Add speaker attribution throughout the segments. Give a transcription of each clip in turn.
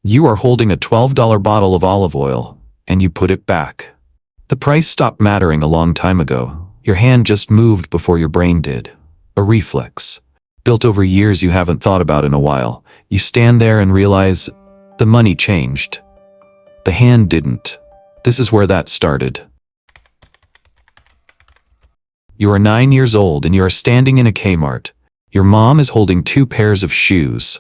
Speaker 1: You are holding a $12 bottle of olive oil, and you put it back. The price stopped mattering a long time ago. Your hand just moved before your brain did. A reflex. Built over years you haven't thought about in a while. You stand there and realize the money changed. The hand didn't. This is where that started. You are 9 years old and you are standing in a Kmart. Your mom is holding 2 pairs of shoes,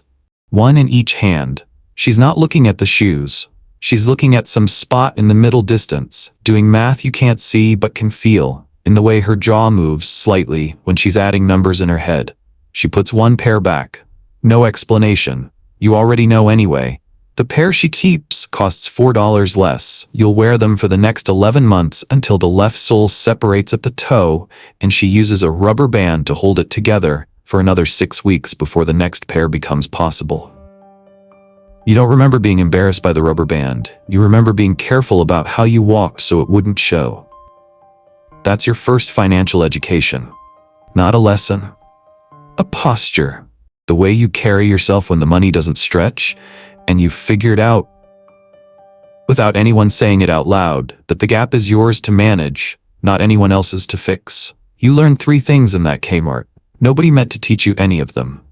Speaker 1: one in each hand. She's not looking at the shoes. She's looking at some spot in the middle distance, doing math you can't see but can feel, in the way her jaw moves slightly when she's adding numbers in her head. She puts 1 pair back. No explanation. You already know anyway. The pair she keeps costs $4 less. You'll wear them for the next 11 months until the left sole separates at the toe, and she uses a rubber band to hold it together for another 6 weeks before the next pair becomes possible. You don't remember being embarrassed by the rubber band. You remember being careful about how you walk so it wouldn't show. That's your first financial education. Not a lesson. A posture. The way you carry yourself when the money doesn't stretch, and you've figured out, without anyone saying it out loud, that the gap is yours to manage, not anyone else's to fix. You learned 3 things in that Kmart. Nobody meant to teach you any of them.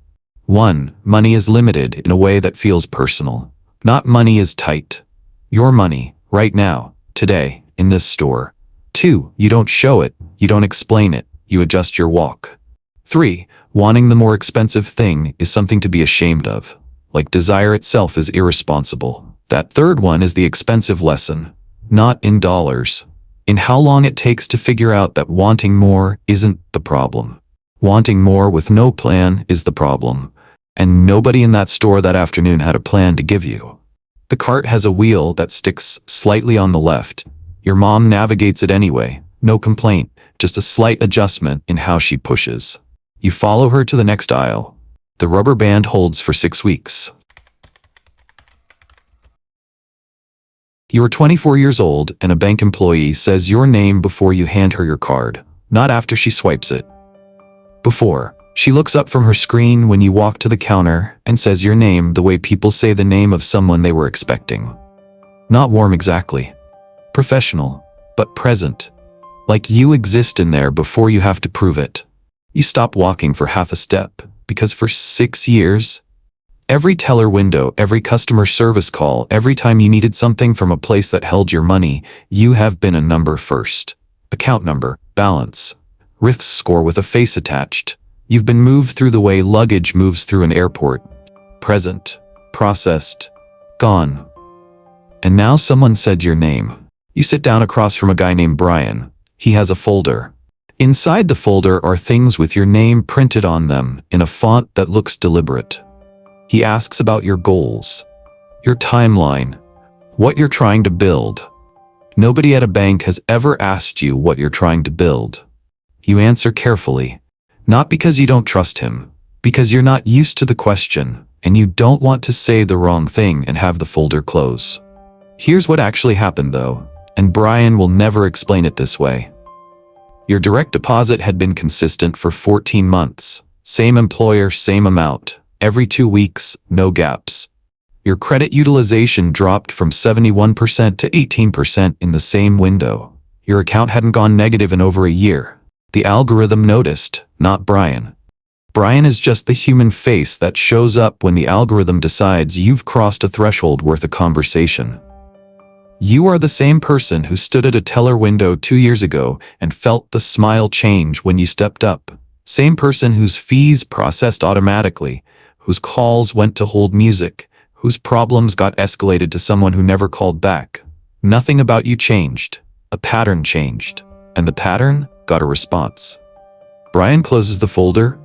Speaker 1: 1. Money is limited in a way that feels personal. Not money is tight. Your money, right now, today, in this store. 2. You don't show it, you don't explain it, you adjust your walk. 3. Wanting the more expensive thing is something to be ashamed of. Like desire itself is irresponsible. That third one is the expensive lesson. Not in dollars. In how long it takes to figure out that wanting more isn't the problem. Wanting more with no plan is the problem. And nobody in that store that afternoon had a plan to give you. The cart has a wheel that sticks slightly on the left. Your mom navigates it anyway. No complaint, just a slight adjustment in how she pushes. You follow her to the next aisle. The rubber band holds for 6 weeks. You are 24 years old and a bank employee says your name before you hand her your card, not after she swipes it. Before, she looks up from her screen when you walk to the counter and says your name the way people say the name of someone they were expecting. Not warm exactly. Professional, but present. Like you exist in there before you have to prove it. You stop walking for half a step. Because for 6 years, every teller window, every customer service call, every time you needed something from a place that held your money, you have been a number first. Account number, balance, risk score with a face attached. You've been moved through the way luggage moves through an airport. Present, processed, gone. And now someone said your name. You sit down across from a guy named Brian. He has a folder. Inside the folder are things with your name printed on them in a font that looks deliberate. He asks about your goals, your timeline, what you're trying to build. Nobody at a bank has ever asked you what you're trying to build. You answer carefully, not because you don't trust him, because you're not used to the question and you don't want to say the wrong thing and have the folder close. Here's what actually happened though, and Brian will never explain it this way. Your direct deposit had been consistent for 14 months. Same employer, same amount. Every 2 weeks, no gaps. Your credit utilization dropped from 71% to 18% in the same window. Your account hadn't gone negative in over a year. The algorithm noticed, not Brian. Brian is just the human face that shows up when the algorithm decides you've crossed a threshold worth a conversation. You are the same person who stood at a teller window 2 years ago and felt the smile change when you stepped up. Same person whose fees processed automatically, whose calls went to hold music, whose problems got escalated to someone who never called back. Nothing about you changed. A pattern changed. And the pattern got a response. Brian closes the folder,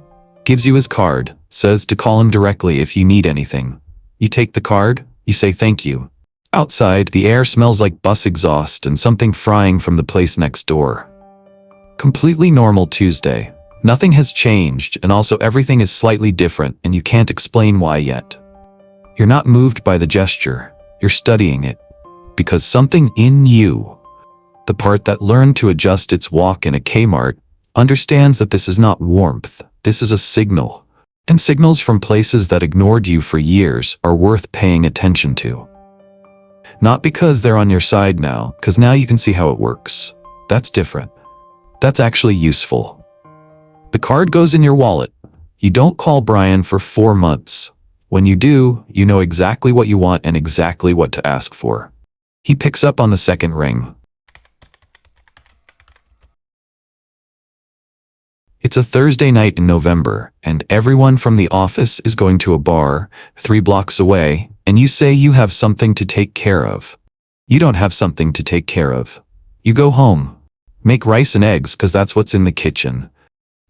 Speaker 1: gives you his card, says to call him directly if you need anything. You take the card, you say thank you. Outside, the air smells like bus exhaust and something frying from the place next door. Completely normal Tuesday. Nothing has changed, and also everything is slightly different, and you can't explain why yet. You're not moved by the gesture. You're studying it. Because something in you, the part that learned to adjust its walk in a Kmart, understands that this is not warmth. This is a signal. And signals from places that ignored you for years are worth paying attention to. Not because they're on your side now, because now you can see how it works. That's different. That's actually useful. The card goes in your wallet. You don't call Brian for 4 months. When you do, you know exactly what you want and exactly what to ask for. He picks up on the second ring. It's a Thursday night in November, and everyone from the office is going to a bar 3 blocks away, and you say you have something to take care of. You don't have something to take care of. You go home. Make rice and eggs because that's what's in the kitchen.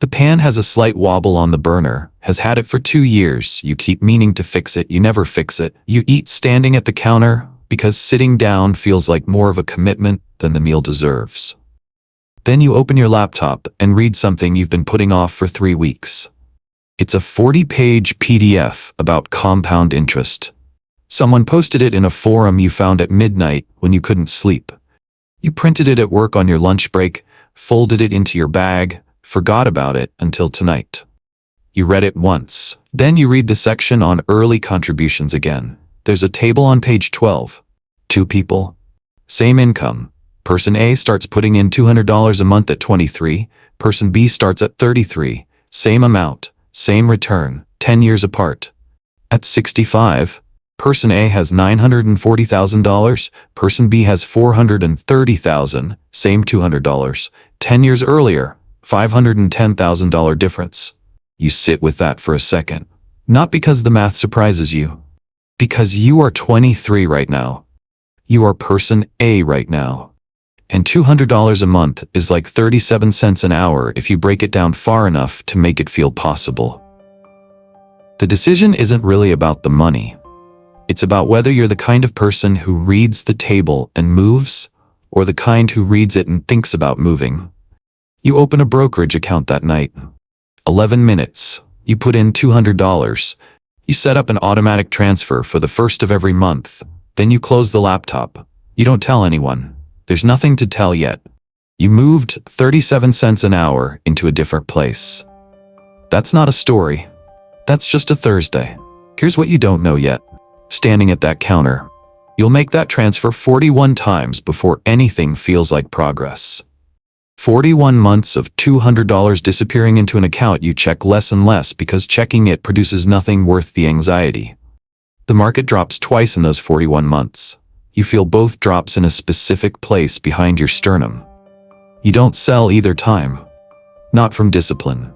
Speaker 1: The pan has a slight wobble on the burner, has had it for 2 years. You keep meaning to fix it, you never fix it. You eat standing at the counter because sitting down feels like more of a commitment than the meal deserves. Then you open your laptop and read something you've been putting off for 3 weeks. It's a 40-page PDF about compound interest. Someone posted it in a forum you found at midnight when you couldn't sleep. You printed it at work on your lunch break, folded it into your bag, forgot about it until tonight. You read it once. Then you read the section on early contributions again. There's a table on page 12. 2 people. Same income. Person A starts putting in $200 a month at 23. Person B starts at 33. Same amount. Same return. 10 years apart. At 65, Person A has $940,000. Person B has $430,000. Same $200. 10 years earlier. $510,000 difference. You sit with that for a second. Not because the math surprises you. Because you are 23 right now. You are person A right now. And $200 a month is like 37 cents an hour if you break it down far enough to make it feel possible. The decision isn't really about the money. It's about whether you're the kind of person who reads the table and moves, or the kind who reads it and thinks about moving. You open a brokerage account that night. 11 minutes. You put in $200. You set up an automatic transfer for the first of every month. Then you close the laptop. You don't tell anyone. There's nothing to tell yet. You moved 37 cents an hour into a different place. That's not a story. That's just a Thursday. Here's what you don't know yet. Standing at that counter, you'll make that transfer 41 times before anything feels like progress. 41 months of $200 disappearing into an account you check less and less because checking it produces nothing worth the anxiety. The market drops twice in those 41 months. You feel both drops in a specific place behind your sternum. You don't sell either time. Not from discipline.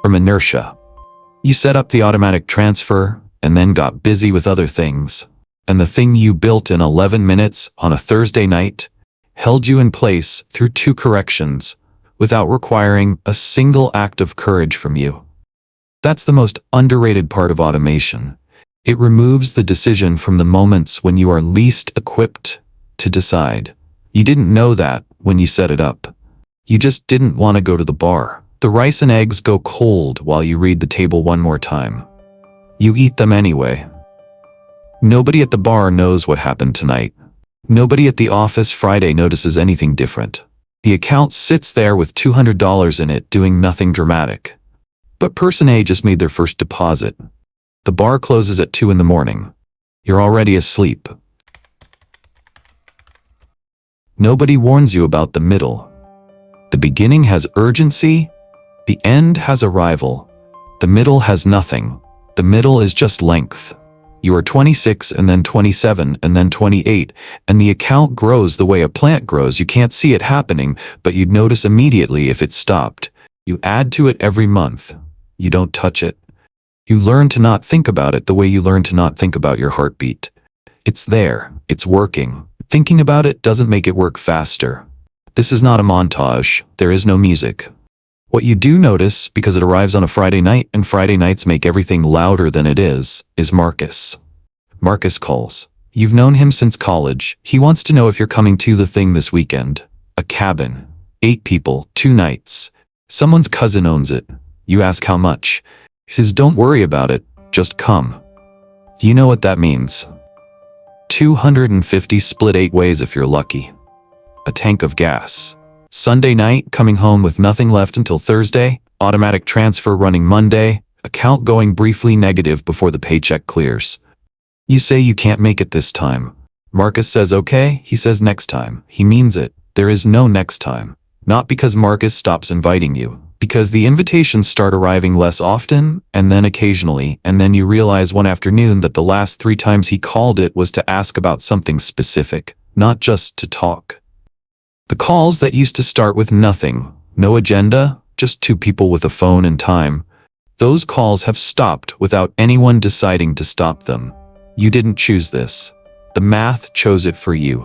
Speaker 1: From inertia. You set up the automatic transfer and then got busy with other things. And the thing you built in 11 minutes on a Thursday night held you in place through 2 corrections without requiring a single act of courage from you. That's the most underrated part of automation. It removes the decision from the moments when you are least equipped to decide. You didn't know that when you set it up. You just didn't want to go to the bar. The rice and eggs go cold while you read the table one more time. You eat them anyway. Nobody at the bar knows what happened tonight. Nobody at the office Friday notices anything different. The account sits there with $200 in it doing nothing dramatic. But person A just made their first deposit. The bar closes at 2 in the morning. You're already asleep. Nobody warns you about the middle. The beginning has urgency. The end has arrival. The middle has nothing. The middle is just length. You are 26 and then 27 and then 28, and the account grows the way a plant grows. You can't see it happening, but you'd notice immediately if it stopped. You add to it every month. You don't touch it. You learn to not think about it the way you learn to not think about your heartbeat. It's there. It's working. Thinking about it doesn't make it work faster. This is not a montage. There is no music. What you do notice, because it arrives on a Friday night and Friday nights make everything louder than it is Marcus. Marcus calls. You've known him since college. He wants to know if you're coming to the thing this weekend. A cabin. 8 people, 2 nights. Someone's cousin owns it. You ask how much. He says, don't worry about it. Just come. Do you know what that means? 250 split 8 ways if you're lucky. A tank of gas. Sunday night, coming home with nothing left until Thursday, automatic transfer running Monday, account going briefly negative before the paycheck clears. You say you can't make it this time. Marcus says okay, he says next time. He means it. There is no next time. Not because Marcus stops inviting you, because the invitations start arriving less often, and then occasionally, and then you realize one afternoon that the last 3 times he called it was to ask about something specific, not just to talk. The calls that used to start with nothing, no agenda, just 2 people with a phone and time, those calls have stopped without anyone deciding to stop them. You didn't choose this. The math chose it for you.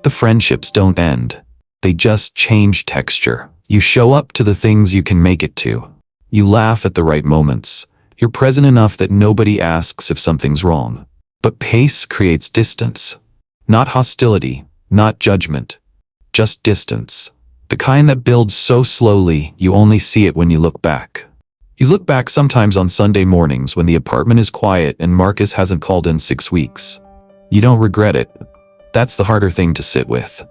Speaker 1: The friendships don't end. They just change texture. You show up to the things you can make it to. You laugh at the right moments. You're present enough that nobody asks if something's wrong. But pace creates distance. Not hostility, not judgment. Just distance. The kind that builds so slowly, you only see it when you look back. You look back sometimes on Sunday mornings when the apartment is quiet and Marcus hasn't called in 6 weeks. You don't regret it. That's the harder thing to sit with.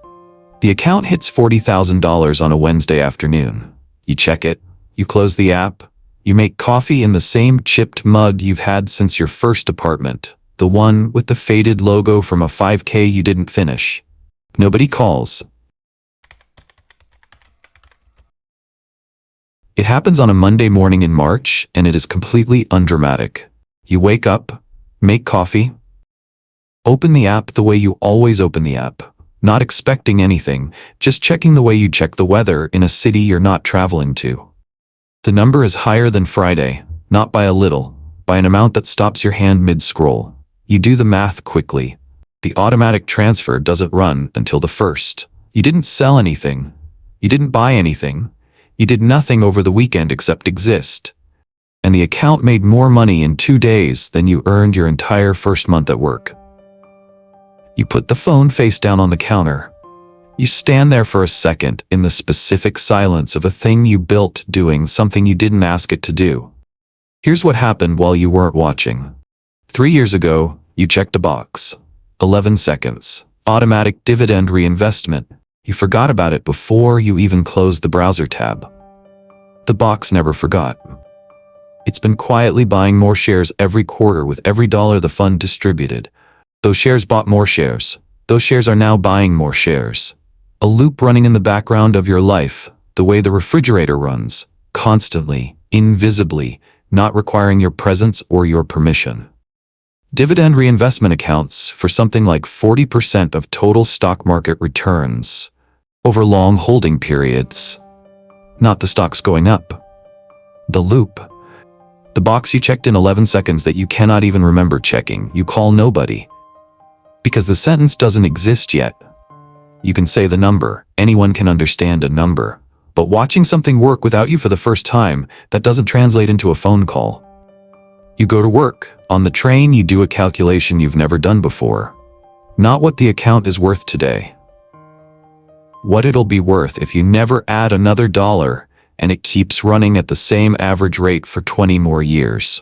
Speaker 1: The account hits $40,000 on a Wednesday afternoon. You check it, you close the app, you make coffee in the same chipped mug you've had since your first apartment, the one with the faded logo from a 5K you didn't finish. Nobody calls. It happens on a Monday morning in March, and it is completely undramatic. You wake up, make coffee, open the app the way you always open the app, not expecting anything, just checking the way you check the weather in a city you're not traveling to. The number is higher than Friday, not by a little, by an amount that stops your hand mid-scroll. You do the math quickly. The automatic transfer doesn't run until the 1st. You didn't sell anything. You didn't buy anything. You did nothing over the weekend except exist. And the account made more money in 2 days than you earned your entire first month at work. You put the phone face down on the counter. You stand there for a second in the specific silence of a thing you built doing something you didn't ask it to do. Here's what happened while you weren't watching. 3 years ago, you checked a box. 11 seconds. Automatic dividend reinvestment. You forgot about it before you even closed the browser tab. The box never forgot. It's been quietly buying more shares every quarter with every dollar the fund distributed. Those shares bought more shares. Those shares are now buying more shares. A loop running in the background of your life, the way the refrigerator runs, constantly, invisibly, not requiring your presence or your permission. Dividend reinvestment accounts for something like 40% of total stock market returns over long holding periods. Not the stocks going up. The loop. The box you checked in 11 seconds that you cannot even remember checking, you call nobody. Because the sentence doesn't exist yet. You can say the number, anyone can understand a number. But watching something work without you for the first time, that doesn't translate into a phone call. You go to work. On the train, you do a calculation you've never done before. Not what the account is worth today. What it'll be worth if you never add another dollar and it keeps running at the same average rate for 20 more years.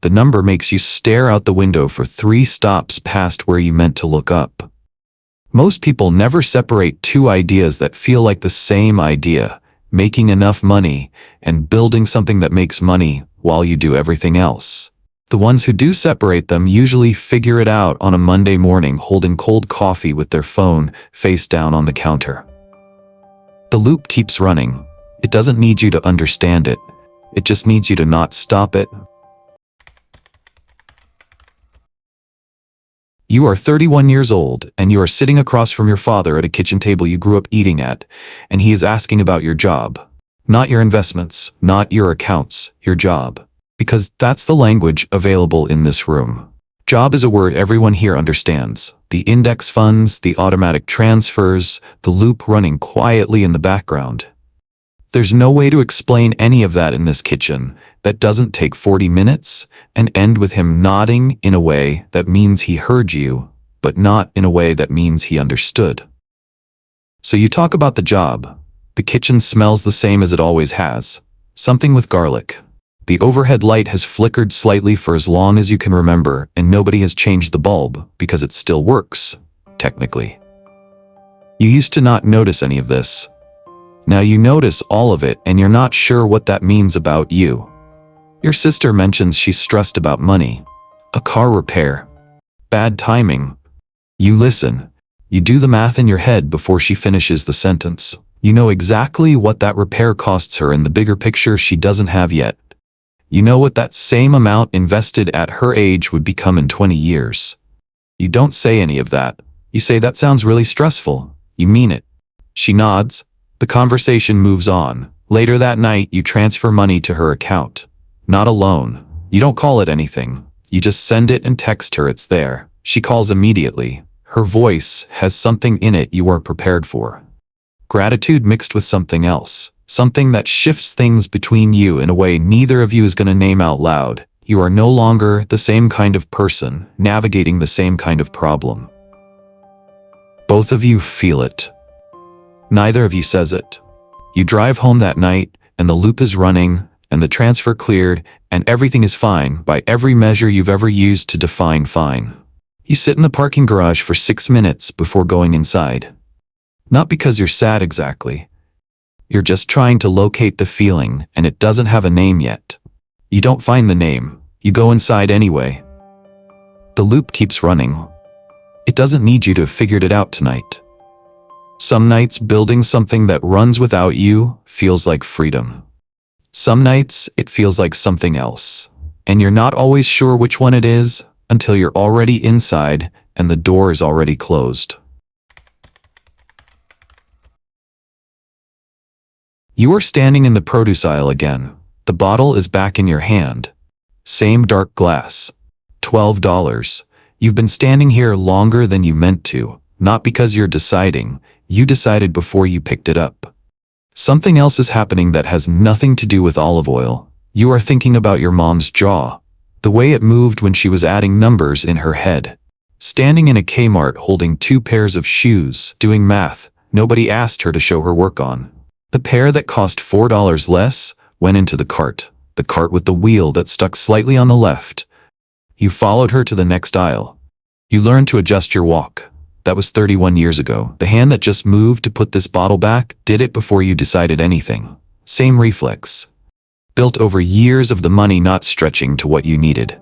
Speaker 1: The number makes you stare out the window for 3 stops past where you meant to look up. Most people never separate 2 ideas that feel like the same idea, making enough money and building something that makes money while you do everything else. The ones who do separate them usually figure it out on a Monday morning holding cold coffee with their phone face down on the counter. The loop keeps running. It doesn't need you to understand it. It just needs you to not stop it. You are 31 years old, and you are sitting across from your father at a kitchen table you grew up eating at, and he is asking about your job. Not your investments, not your accounts, your job. Because that's the language available in this room. Job is a word everyone here understands. The index funds, the automatic transfers, the loop running quietly in the background. There's no way to explain any of that in this kitchen that doesn't take 40 minutes and end with him nodding in a way that means he heard you, but not in a way that means he understood. So you talk about the job. The kitchen smells the same as it always has. Something with garlic. The overhead light has flickered slightly for as long as you can remember, and nobody has changed the bulb because it still works, technically. You used to not notice any of this. Now you notice all of it, and you're not sure what that means about you. Your sister mentions she's stressed about money. A car repair. Bad timing. You listen. You do the math in your head before she finishes the sentence. You know exactly what that repair costs her in the bigger picture she doesn't have yet. You know what that same amount invested at her age would become in 20 years. You don't say any of that. You say, that sounds really stressful. You mean it. She nods. The conversation moves on. Later that night, you transfer money to her account. Not a loan. You don't call it anything. You just send it and text her it's there. She calls immediately. Her voice has something in it you weren't prepared for. Gratitude mixed with something else. Something that shifts things between you in a way neither of you is going to name out loud. You are no longer the same kind of person, navigating the same kind of problem. Both of you feel it. Neither of you says it. You drive home that night, and the loop is running, and the transfer cleared, and everything is fine by every measure you've ever used to define fine. You sit in the parking garage for 6 minutes before going inside. Not because you're sad exactly. You're just trying to locate the feeling, and it doesn't have a name yet. You don't find the name. You go inside anyway. The loop keeps running. It doesn't need you to have figured it out tonight. Some nights building something that runs without you feels like freedom. Some nights it feels like something else. And you're not always sure which one it is until you're already inside and the door is already closed. You are standing in the produce aisle again. The bottle is back in your hand. Same dark glass. $12. You've been standing here longer than you meant to, not because you're deciding. You decided before you picked it up. Something else is happening that has nothing to do with olive oil. You are thinking about your mom's jaw, the way it moved when she was adding numbers in her head. Standing in a Kmart holding 2 pairs of shoes, doing math nobody asked her to show her work on. The pair that cost $4 less went into the cart with the wheel that stuck slightly on the left. You followed her to the next aisle. You learned to adjust your walk. That was 31 years ago. The hand that just moved to put this bottle back did it before you decided anything. Same reflex. Built over years of the money not stretching to what you needed.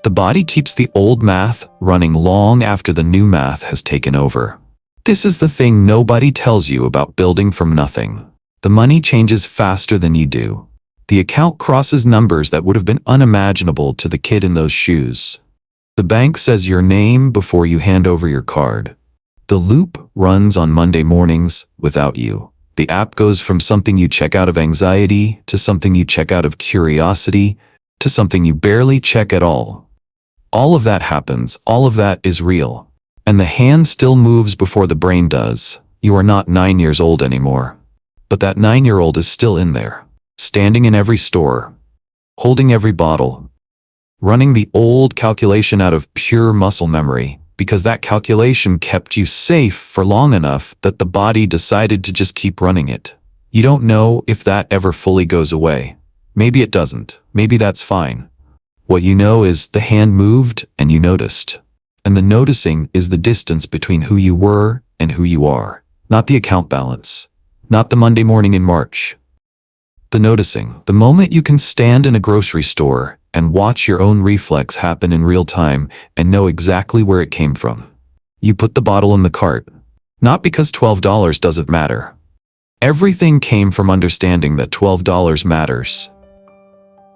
Speaker 1: The body keeps the old math running long after the new math has taken over. This is the thing nobody tells you about building from nothing. The money changes faster than you do. The account crosses numbers that would have been unimaginable to the kid in those shoes. The bank says your name before you hand over your card. The loop runs on Monday mornings without you. The app goes from something you check out of anxiety to something you check out of curiosity to something you barely check at all. All of that happens. All of that is real. And the hand still moves before the brain does. You are not 9 years old anymore. But that 9-year-old is still in there, standing in every store, holding every bottle, running the old calculation out of pure muscle memory, because that calculation kept you safe for long enough that the body decided to just keep running it. You don't know if that ever fully goes away. Maybe it doesn't. Maybe that's fine. What you know is the hand moved and you noticed. And the noticing is the distance between who you were and who you are, not the account balance. Not the Monday morning in March. The noticing. The moment you can stand in a grocery store and watch your own reflex happen in real time and know exactly where it came from. You put the bottle in the cart. Not because $12 doesn't matter. Everything came from understanding that $12 matters.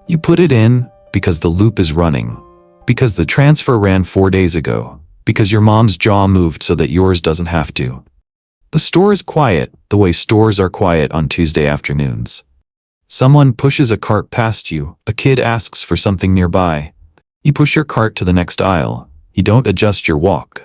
Speaker 1: You put it in because the loop is running. Because the transfer ran 4 days ago. Because your mom's jaw moved so that yours doesn't have to. The store is quiet, the way stores are quiet on Tuesday afternoons. Someone pushes a cart past you, a kid asks for something nearby. You push your cart to the next aisle. You don't adjust your walk.